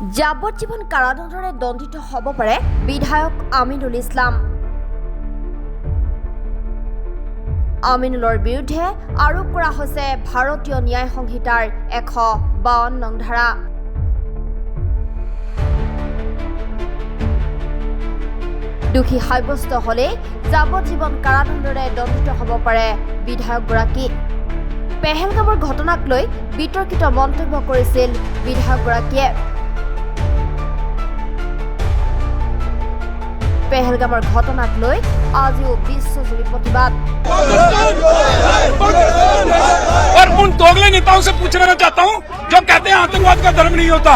যাৱজ্জীৱন কাৰাদণ্ডৰে দণ্ডিত হ'ব পাৰে বিধায়ক আমিনুল ইছলাম। আমিনুলৰ বিৰুদ্ধে আৰোপ কৰা হৈছে ভাৰতীয় ন্যায় সংহিতাৰ 152 নং ধাৰা। দোষী সাব্যস্ত হ'লে যাৱজ্জীৱন কাৰাদণ্ডৰে দণ্ডিত হ'ব পাৰে বিধায়কগৰাকী। পেহেলগামৰ ঘটনাক লৈ বিতৰ্কিত মন্তব্য কৰিছিল বিধায়কগৰাকীয়ে। पहलगाम घटनाक लै आजिओ विश्वजुरी प्रतिबाद। और उन दोगले नेताओं से पूछना चाहता हूं जो कहते हैं आतंकवाद का धर्म नहीं होता,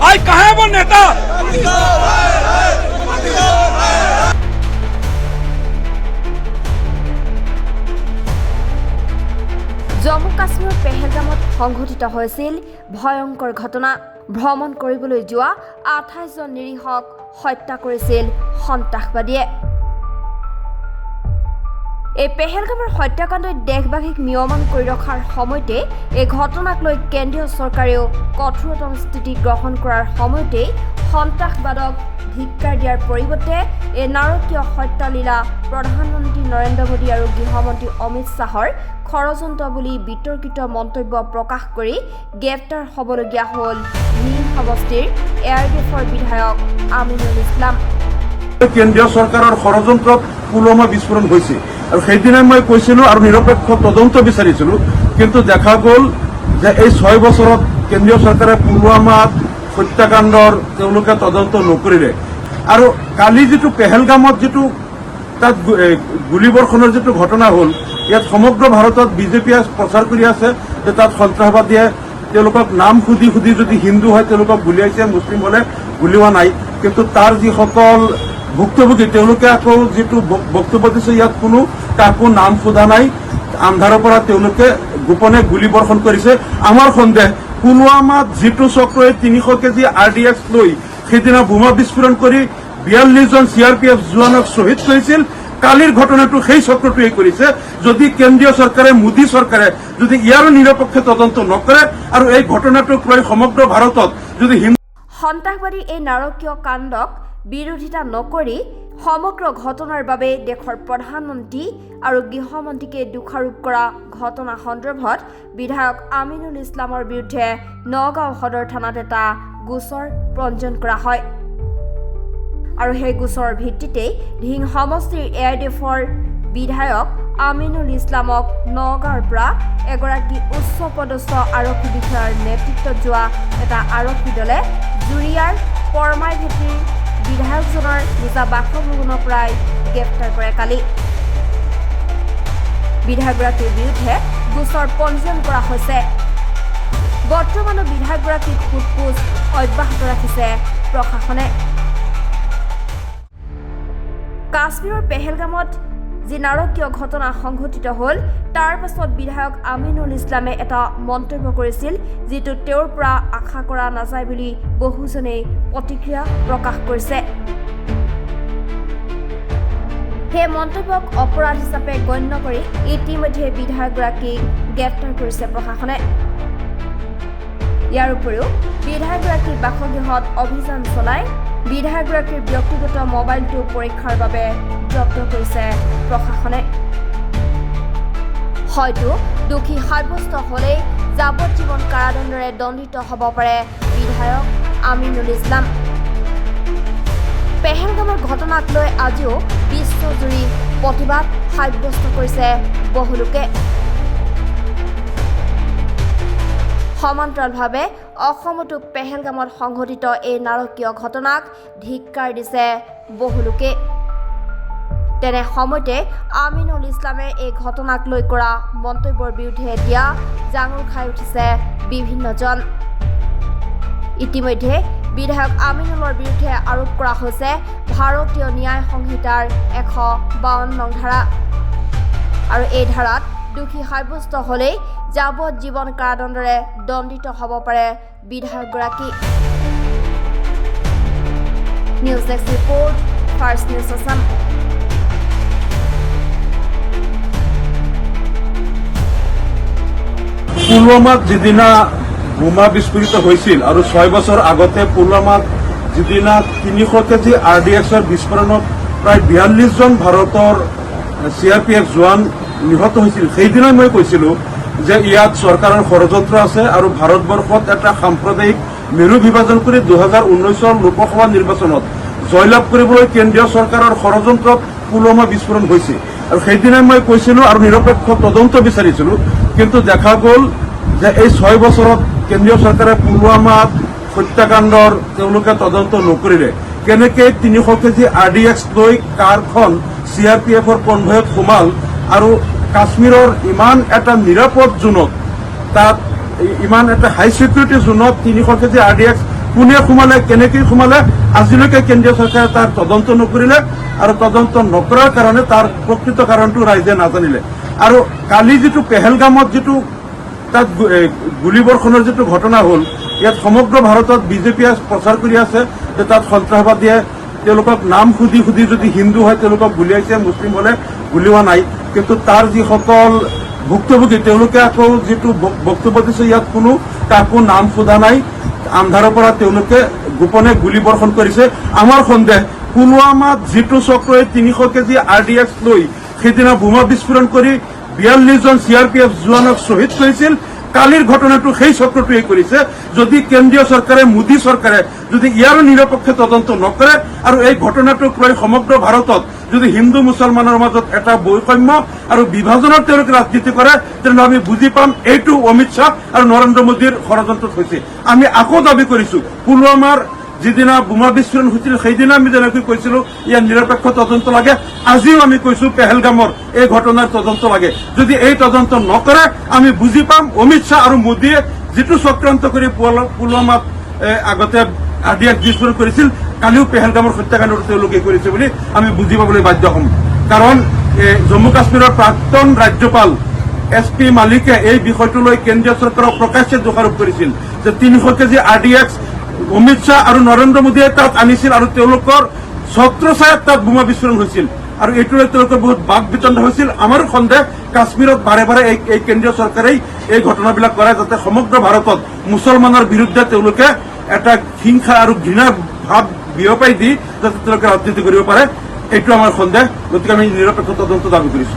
आज कहां है वो नेता? जम्मू काश्मीर पेहेलगामत संघटित হৈছিল ভয়ংকৰ ঘটনা। ভ্ৰমণ কৰিবলৈ যোৱা 28 জন নিৰীহক হত্যা কৰিছিল সন্ত্ৰাসবাদীয়ে। এই পেহেলগামৰ হত্যাকাণ্ডই দেশবাসীক মিয়মান কৰি ৰখাৰ সময়তে এই ঘটনাক লৈ কেন্দ্ৰীয় চৰকাৰেও কঠোৰতম স্থিতি গ্ৰহণ কৰাৰ সময়তে সন্ত্ৰাসবাদক ধিক্কাৰ দিয়াৰ পৰিৱৰ্তে এই নাৰকীয় হত্যালীলা প্ৰধানমন্ত্ৰী নৰেন্দ্ৰ মোদী আৰু গৃহমন্ত্ৰী অমিত শ্বাহৰ ষড়যন্ত্ৰ বুলি বিতৰ্কিত মন্তব্য প্ৰকাশ কৰি গ্ৰেপ্তাৰ হ'বলগীয়া হ'ল নীল সমষ্টিৰ এয়াৰডিএফৰ বিধায়ক আমিনুল ইছলাম। কেন্দ্ৰীয় চৰকাৰৰ ষড়যন্ত্ৰত পুলৱামা বিস্ফোৰণ হৈছে আৰু সেইদিনাই মই কৈছিলোঁ আৰু নিৰপেক্ষ তদন্ত বিচাৰিছিলোঁ, কিন্তু দেখা গ'ল যে এই 6 বছৰত কেন্দ্ৰীয় চৰকাৰে পুলৱামা হত্যাকাণ্ডৰ তেওঁলোকে তদন্ত নকৰিলে। আৰু কালি যিটো পেহেলগামত যিটো তাত গুলীবৰ্ষণৰ যিটো ঘটনা হ'ল, ইয়াত সমগ্ৰ ভাৰতত বিজেপিয়ে প্ৰচাৰ কৰি আছে যে তাত সন্ত্ৰাসবাদীয়ে তেওঁলোকক নাম সুধি যদি হিন্দু হয় তেওঁলোকক গুলিয়াইছে, মুছলিম হ'লে গুলিওৱা নাই। কিন্তু তাৰ যিসকল ভুক্তভোগী তেওঁলোকে আকৌ যিটো বক্তব্য দিছে, ইয়াত কোনো কাকো নাম সোধা নাই, আন্ধাৰৰ পৰা তেওঁলোকে গোপনে গুলীবৰ্ষণ কৰিছে। আমাৰ সন্দেহ পুলৱামাত যিটো চক্ৰই 300 কেজি RDX লৈ সেইদিনা বোমা বিস্ফোৰণ কৰি 42 জন CRPF জোৱানক শ্বহীদ কৰিছিল, কালিৰ ঘটনাটো সেই চক্ৰটোৱে কৰিছে। যদি কেন্দ্ৰীয় চৰকাৰে, মোদী চৰকাৰে যদি ইয়াৰ নিৰপেক্ষ তদন্ত নকৰে আৰু এই ঘটনাটোক লৈ সমগ্ৰ ভাৰতত যদি সন্ত্ৰাসবাদীৰ এই নাৰকীয় কাণ্ডক বিৰোধিতা নকৰি সমগ্ৰ ঘটনাৰ বাবে দেশৰ প্ৰধানমন্ত্ৰী আৰু গৃহমন্ত্ৰীকে দোষাৰোপ কৰা ঘটনা সন্দৰ্ভত বিধায়ক আমিনুল ইছলামৰ বিৰুদ্ধে নগাঁও সদৰ থানাত এটা গোচৰ পঞ্জীয়ন কৰা হয়। আৰু সেই গোচৰৰ ভিত্তিতেই ধিং সমষ্টিৰ এয়াৰডিএফৰ বিধায়ক আমিনুল ইছলামক নগাঁৱৰ পৰা এগৰাকী উচ্চপদস্থ আৰক্ষী বিষয়াৰ নেতৃত্বত যোৱা এটা আৰক্ষী দলে জুৰিয়াৰ পৰমাই ভেটিৰ বিধায়কজনৰ নিজা বাসভৱনৰ পৰাই গ্ৰেপ্তাৰ কৰে। কালি বিধায়কগৰাকীৰ বিৰুদ্ধে গোচৰ পঞ্জীয়ন কৰা হৈছে। বৰ্তমানো বিধায়কগৰাকীক সোধপোছ অব্যাহত ৰাখিছে প্ৰশাসনে। কাশ্মীৰৰ পেহেলগামত যি নাৰকীয় ঘটনা সংঘটিত হ'ল, তাৰ পাছত বিধায়ক আমিনুল ইছলামে এটা মন্তব্য কৰিছিল, যিটো তেওঁৰ পৰা আশা কৰা নাযায় বুলি বহুজনেই প্ৰতিক্ৰিয়া প্ৰকাশ কৰিছে। সেই মন্তব্যক অপৰাধ হিচাপে গণ্য কৰি ইতিমধ্যে বিধায়কগৰাকীক গ্ৰেপ্তাৰ কৰিছে প্ৰশাসনে। ইয়াৰ উপৰিও বিধায়কগৰাকীৰ বাসগৃহত অভিযান চলাই বিধায়কগৰাকীৰ ব্যক্তিগত মোবাইলটো পৰীক্ষাৰ বাবে জব্দ কৰিছে প্ৰশাসনে। হয়তো দোষী সাব্যস্ত হ'লেই যাৱজ্জীৱন কাৰাদণ্ডৰে দণ্ডিত হ'ব পাৰে বিধায়ক আমিনুল ইছলাম। পেহেলগামৰ ঘটনাক লৈ আজিও বিশ্বজুৰি প্ৰতিবাদ সাব্যস্ত কৰিছে বহুলোকে। সমান্তৰালভাৱে অসমতো পেহেলগামত সংঘটিত এই নাৰকীয় ঘটনাক ধিক্কাৰ দিছে বহুলোকে। তেনে সময়তে আমিনুল ইছলামে এই ঘটনাক লৈ কৰা মন্তব্যৰ বিৰুদ্ধে এতিয়া জাঙুৰ খাই উঠিছে বিভিন্নজন। ইতিমধ্যে বিধায়ক আমিনুলৰ বিৰুদ্ধে আৰোপ কৰা হৈছে ভাৰতীয় ন্যায় সংহিতাৰ 152 নং ধাৰা। আৰু এই ধাৰাত দোষী সাব্যস্ত হ'লেই যাৱজ্জীৱন কাৰাদণ্ডৰে দণ্ডিত হ'ব পাৰে বিধায়কগৰাকী। News desk report, first news Assam. পুলৱামাত যিদিনা বোমা বিস্ফোৰিত হৈছিল আৰু 6 বছৰ আগতে পুলৱামাত যিদিনা 300 কেজি RDXৰ বিস্ফোৰণত প্ৰায় 42 জন ভাৰতৰ CRPF জোৱান নিহত হৈছিল। সেইদিনাই মই কৈছিলো যে ইয়াত চৰকাৰৰ ষড়যন্ত্ৰ আছে আৰু ভাৰতবৰ্ষত এটা সাম্প্ৰদায়িক মেৰু বিভাজন কৰি 2019 লোকসভা নিৰ্বাচনত জয়লাভ কৰিবলৈ কেন্দ্ৰীয় চৰকাৰৰ ষড়যন্ত্ৰত পুলৱামা বিস্ফোৰণ হৈছে। আৰু সেইদিনাই মই কৈছিলো আৰু নিৰপেক্ষ তদন্ত বিচাৰিছিলো, কিন্তু দেখা গ'ল যে এই 6 বছৰত কেন্দ্ৰীয় চৰকাৰে পুলৱামাত হত্যাকাণ্ডৰ তেওঁলোকে তদন্ত নকৰিলে। কেনেকৈ 300 কেজি RDX লৈ কাৰখন CRPFৰ কনভয়ত সোমাল আৰু কাশ্মীৰৰ ইমান এটা নিৰাপদ জোনত, তাত ইমান এটা হাই চিকিউৰিটি জোনত 300 কেজি RDX কোনে সোমালে, কেনেকৈ সোমালে, আজিলৈকে কেন্দ্ৰীয় চৰকাৰে তাৰ তদন্ত নকৰিলে আৰু তদন্ত নকৰাৰ কাৰণে তাৰ প্ৰকৃত কাৰণটো ৰাইজে নাজানিলে। আৰু কালি যিটো পেহেলগামত যিটো তাত গুলীবৰ্ষণৰ যিটো ঘটনা হ'ল, ইয়াত সমগ্ৰ ভাৰতত বিজেপিয়ে প্ৰচাৰ কৰি আছে যে তাত সন্ত্ৰাসবাদীয়ে তেওঁলোকক নাম সুধি সুধি যদি হিন্দু হয় তেওঁলোকক গুলিয়াইছে, মুছলিম হলে গুলিওৱা নাই। কিন্তু তাৰ যিসকল ভুক্তভোগী তেওঁলোকে আকৌ যিটো বক্তব্য দিছে, ইয়াত কোনো কাকো নাম সোধা নাই, আন্ধাৰৰ পৰা তেওঁলোকে গোপনে গুলীবৰ্ষণ কৰিছে। আমাৰ সন্দেহ পুলৱামাত যিটো চক্ৰই 300 কেজি RDX লৈ সেইদিনা বোমা বিস্ফোৰণ কৰি 42 জন CRPF জোৱানক শ্বহীদ কৰিছিল, কালিৰ ঘটনাটো সেই চক্ৰটোৱে কৰিছে। যদি কেন্দ্ৰীয় চৰকাৰে, মোদী চৰকাৰে যদি ইয়াৰো নিৰপেক্ষ তদন্ত নকৰে আৰু এই ঘটনাটোক লৈ সমগ্ৰ ভাৰতত যদি হিন্দু মুছলমানৰ মাজত এটা বৈষম্য আৰু বিভাজনৰ তেওঁলোকে ৰাজনীতি কৰে, তেনেহ'লে আমি বুজি পাম এইটো অমিত শ্বাহ আৰু নৰেন্দ্ৰ মোদীৰ ষড়যন্ত্ৰত হৈছে। আমি আকৌ দাবী কৰিছো, পুলৱামাৰ যিদিনা বোমা বিস্ফোৰণ হৈছিল সেইদিনা আমি যেনেকৈ কৈছিলো ইয়াৰ নিৰপেক্ষ তদন্ত লাগে, আজিও আমি কৈছো পেহেলগামৰ এই ঘটনাৰ তদন্ত লাগে। যদি এই তদন্ত নকৰে আমি বুজি পাম অমিত শ্বাহ আৰু মোদীয়ে যিটো চক্ৰান্ত কৰি পুলৱামাত আগতে RDX বিস্ফোৰণ কৰিছিল, কালিও পেহেলগামৰ হত্যাকাণ্ডটো তেওঁলোকে কৰিছে বুলি আমি বুজি পাবলৈ বাধ্য হ'ম। কাৰণ জম্মু কাশ্মীৰৰ প্ৰাক্তন ৰাজ্যপাল SP মালিকে এই বিষয়টো লৈ কেন্দ্ৰীয় চৰকাৰক প্ৰকাশ্যে দোষাৰোপ কৰিছিল যে 300 কেজি RDX অমিত শ্বাহ আৰু নৰেন্দ্ৰ মোদীয়ে তাত আনিছিল আৰু তেওঁলোকৰ ছত্ৰছায়াত তাত বোমা বিস্ফোৰণ হৈছিল আৰু এইটোৰে তেওঁলোকৰ বহুত বাক বিতণ্ড হৈছিল। আমাৰো সন্দেহ কাশ্মীৰত বাৰে বাৰে এই কেন্দ্ৰীয় চৰকাৰেই এই ঘটনাবিলাক কৰে, যাতে সমগ্ৰ ভাৰতত মুছলমানৰ বিৰুদ্ধে তেওঁলোকে এটা হিংসা আৰু ঘৃণাৰ ভাৱ বিয়পাই দি যাতে তেওঁলোকে ৰাজনীতি কৰিব পাৰে, এইটো আমাৰ সন্দেহ। গতিকে আমি নিৰপেক্ষ তদন্ত দাবী কৰিছো।